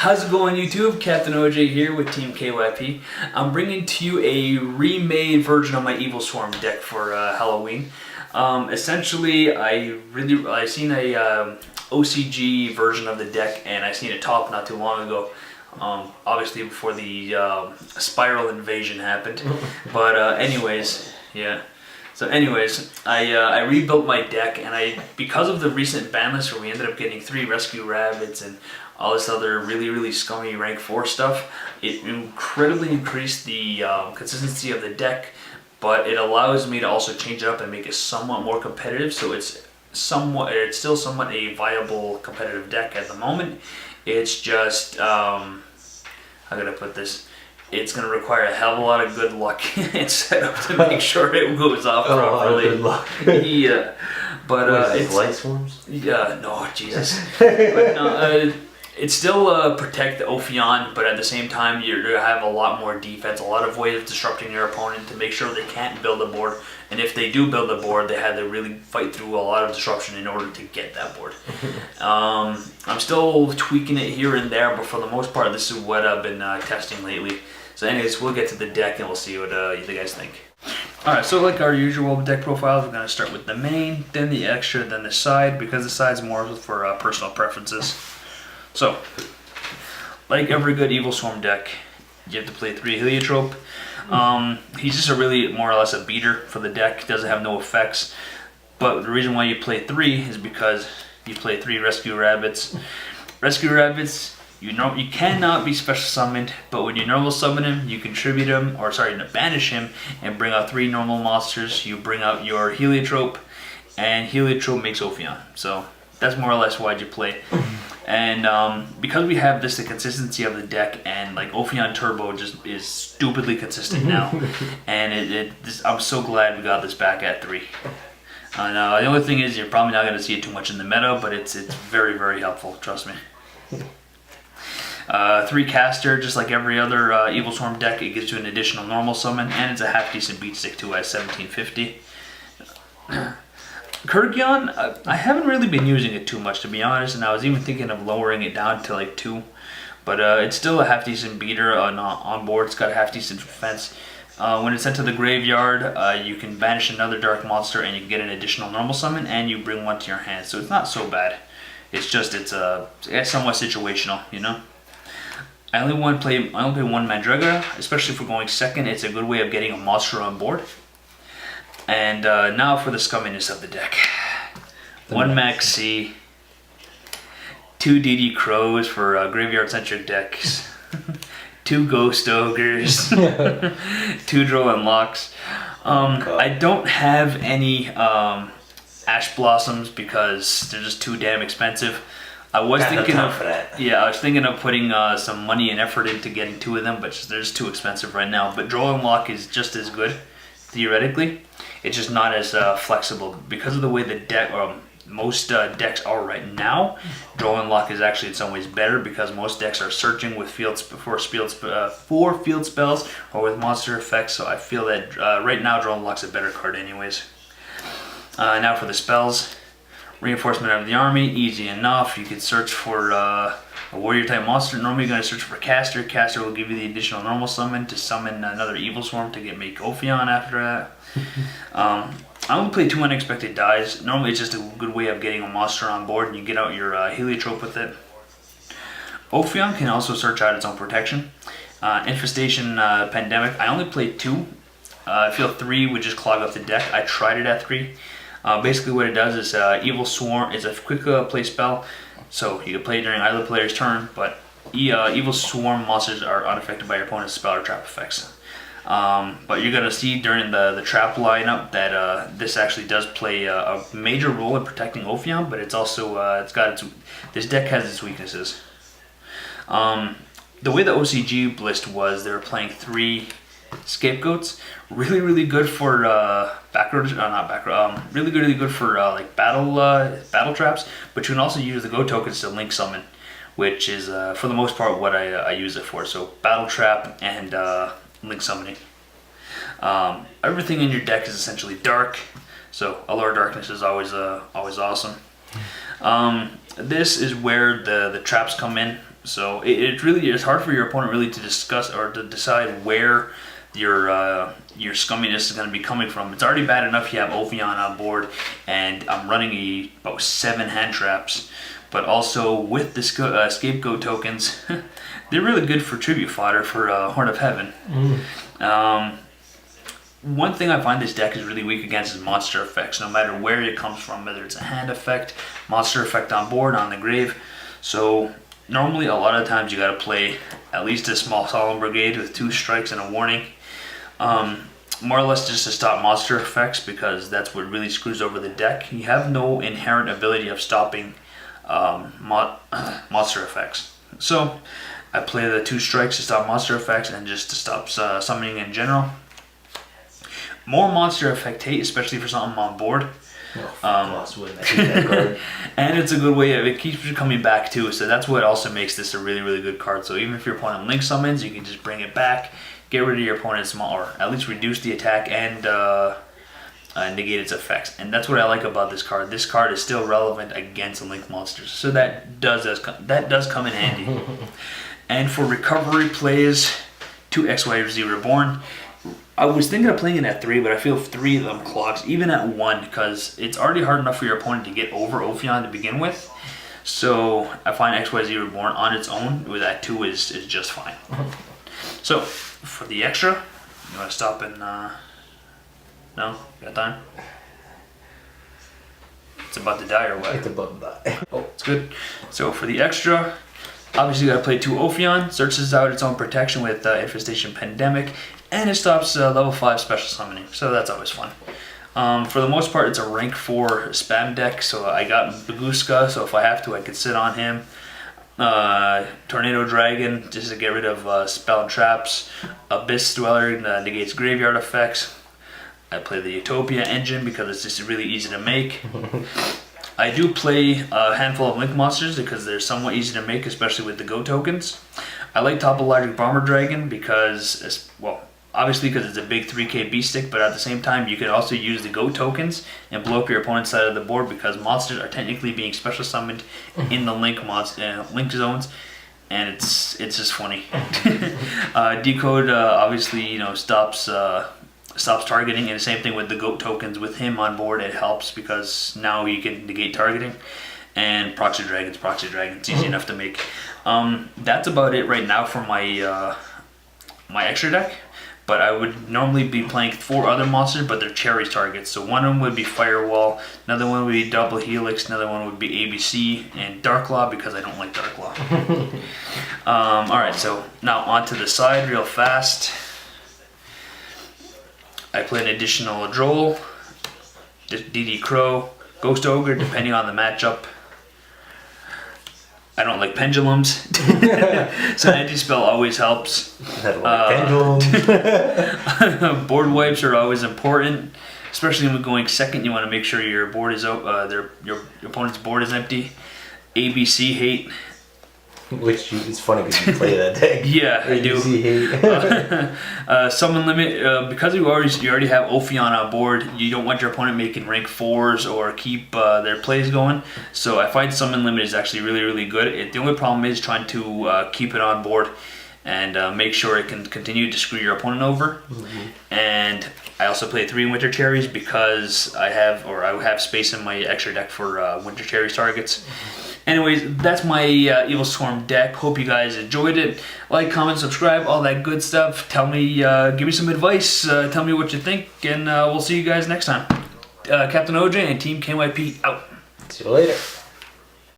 How's it going, YouTube? Captain OJ here with Team KYP. I'm bringing to you a remade version of my Evilswarm deck for Halloween. Essentially, I seen a OCG version of the deck, and I seen a top not too long ago. Obviously before the spiral invasion happened. But anyways, yeah. So anyways, I rebuilt my deck, and because of the recent ban list where we ended up getting 3 rescue rabbits and all this other really scummy rank 4 stuff, it incredibly increased the consistency of the deck, but it allows me to also change it up and make it somewhat more competitive, so it's still somewhat a viable competitive deck at the moment. It's just, how can I put this? It's going to require a hell of a lot of good luck and setup to make sure it goes off properly. Good luck. Yeah, but it's light swarms. Yeah, no, Jesus. But no, it still protect the Ophion, but at the same time you have a lot more defense, a lot of ways of disrupting your opponent to make sure they can't build a board. And if they do build a board, they had to really fight through a lot of disruption in order to get that board. I'm still tweaking it here and there, but for the most part, this is what I've been testing lately. So anyways, we'll get to the deck and we'll see what you guys think. Alright, so like our usual deck profiles, we're going to start with the main, then the extra, then the side, because the side's more for personal preferences. So, like every good Evilswarm deck, you have to play 3 Heliotrope. He's just more or less a beater for the deck. He doesn't have no effects. But the reason why you play 3 is because you play 3 Rescue Rabbits. Rescue Rabbits, you cannot be special summoned, but when you normal summon him, you contribute him, banish him, and bring out 3 normal monsters. You bring out your Heliotrope, and Heliotrope makes Ophion. So, that's more or less why you play. And because we have the consistency of the deck, and like Ophion Turbo just is stupidly consistent now, and I'm so glad we got this back at 3. Now the only thing is you're probably not going to see it too much in the meta, but it's very helpful, trust me. 3 caster, just like every other Evilswarm deck, it gives you an additional normal summon, and it's a half decent beat stick too at 1750. Kyrgion, I haven't really been using it too much, to be honest, and I was even thinking of lowering it down to like 2. But it's still a half decent beater on board. It's got a half decent defense. When it's sent to the graveyard, you can banish another dark monster and you can get an additional normal summon, and you bring 1 to your hand. So it's not so bad. It's just it's somewhat situational, you know. I only play 1 Mandrega, especially for going second. It's a good way of getting a monster on board. And now for the scumminess of the deck. 1 Maxi, 2 DD Crows for graveyard-centric decks, 2 Ghost Ogres, 2 Droll and Locks. I don't have any Ash Blossoms because they're just too damn expensive. I was thinking of putting some money and effort into getting 2 of them, but they're just too expensive right now. But Droll and Lock is just as good, theoretically. It's just not as flexible because of the way the deck, most decks are right now. Droll and Lock is actually in some ways better because most decks are searching with for field spells or with monster effects. So I feel that right now Droll and Lock's a better card, anyways. Now for the spells, reinforcement of the army, easy enough. You could search for a warrior type monster. Normally you're going to search for caster. Caster will give you the additional normal summon to summon another Evilswarm to make Ophion after that. I only play 2 unexpected dies. Normally it's just a good way of getting a monster on board, and you get out your Heliotrope with it. Ophion can also search out its own protection. Infestation, Pandemic, I only played 2. I feel 3 would just clog up the deck. I tried it at 3. Basically what it does is Evilswarm is a quick play spell, so you can play it during either player's turn, but Evilswarm monsters are unaffected by your opponent's spell or trap effects. But you're going to see during the trap lineup that this actually does play a major role in protecting Ophion, but it's also, this deck has its weaknesses. The way the OCG list was, they were playing 3 Scapegoats, really good for really good for like battle traps, but you can also use the Go tokens to link summon, which is for the most part what I use it for. So battle trap and link summoning. Everything in your deck is essentially dark, so Allure Darkness is always awesome. This is where the traps come in. So it's hard for your opponent really to discuss or to decide where your scumminess is going to be coming from. It's already bad enough you have Ophion on board, and I'm running about 7 hand traps. But also with the scapegoat tokens, they're really good for tribute fodder for Horn of Heaven. One thing I find this deck is really weak against is monster effects, no matter where it comes from, whether it's a hand effect, monster effect on board, on the grave. So normally a lot of times you got to play at least a small Solemn Brigade with 2 strikes and a warning. More or less just to stop monster effects, because that's what really screws over the deck. You have no inherent ability of stopping monster effects. So I play the 2 strikes to stop monster effects and just to stop summoning in general. More monster effect hate, especially for something on board. I hate that card. And it's a good way of, it keeps you coming back too, so that's what also makes this a really, really good card. So even if your opponent link summons, you can just bring it back, get rid of your opponent's, or at least reduce the attack and negate its effects. And that's what I like about this card. This card is still relevant against link monsters, so that does come in handy. And for recovery plays, 2 XYZ Reborn. I was thinking of playing it at 3, but I feel 3 of them clogs, even at 1, because it's already hard enough for your opponent to get over Ophion to begin with. So I find XYZ Reborn on its own with that 2 is just fine. So for the extra, you want to stop and no, you got time? It's about to die or what? It's about to die. Oh, it's good. So for the extra, obviously you got to play 2 Ophion. Searches out its own protection with Infestation Pandemic. And it stops level 5 special summoning, so that's always fun. For the most part, it's a rank 4 spam deck, so I got Baguska, so if I have to, I could sit on him. Tornado Dragon, just to get rid of spell and traps. Abyss Dweller negates graveyard effects. I play the Utopia Engine because it's just really easy to make. I do play a handful of link monsters because they're somewhat easy to make, especially with the Go tokens. I like Topologic Bomber Dragon because, well, obviously because it's a big 3k beast stick, but at the same time you can also use the Go tokens and blow up your opponent's side of the board, because monsters are technically being special summoned in the link zones, and it's just funny. Decode obviously stops targeting, and the same thing with the Goat tokens. With him on board, it helps because now you can negate targeting. And Proxy Dragon's easy enough to make. That's about it right now for my my extra deck. But I would normally be playing 4 other monsters, but they're cherry targets. So one of them would be Firewall, another one would be Double Helix, another one would be ABC, and Darklaw, because I don't like Darklaw. Alright, so now onto the side real fast. I play an additional Droll, DD Crow, Ghost Ogre, depending on the matchup. I don't like pendulums, so anti-spell always helps. I don't like pendulums. Board wipes are always important, especially when going second. You want to make sure your board is your opponent's board is empty. ABC hate. Which is funny because you play that deck. Yeah, I do. Summon limit, because you already have Ophion on board. You don't want your opponent making rank 4s or keep their plays going. So I find summon limit is actually really, really good. The only problem is trying to keep it on board and make sure it can continue to screw your opponent over. And I also play 3 Winter Cherries because I have space in my extra deck for Winter Cherries targets. Anyways, that's my Evilswarm deck. Hope you guys enjoyed it. Like, comment, subscribe, all that good stuff. Tell me, give me some advice. Tell me what you think, and we'll see you guys next time. Captain OJ and Team KYP out. See you later.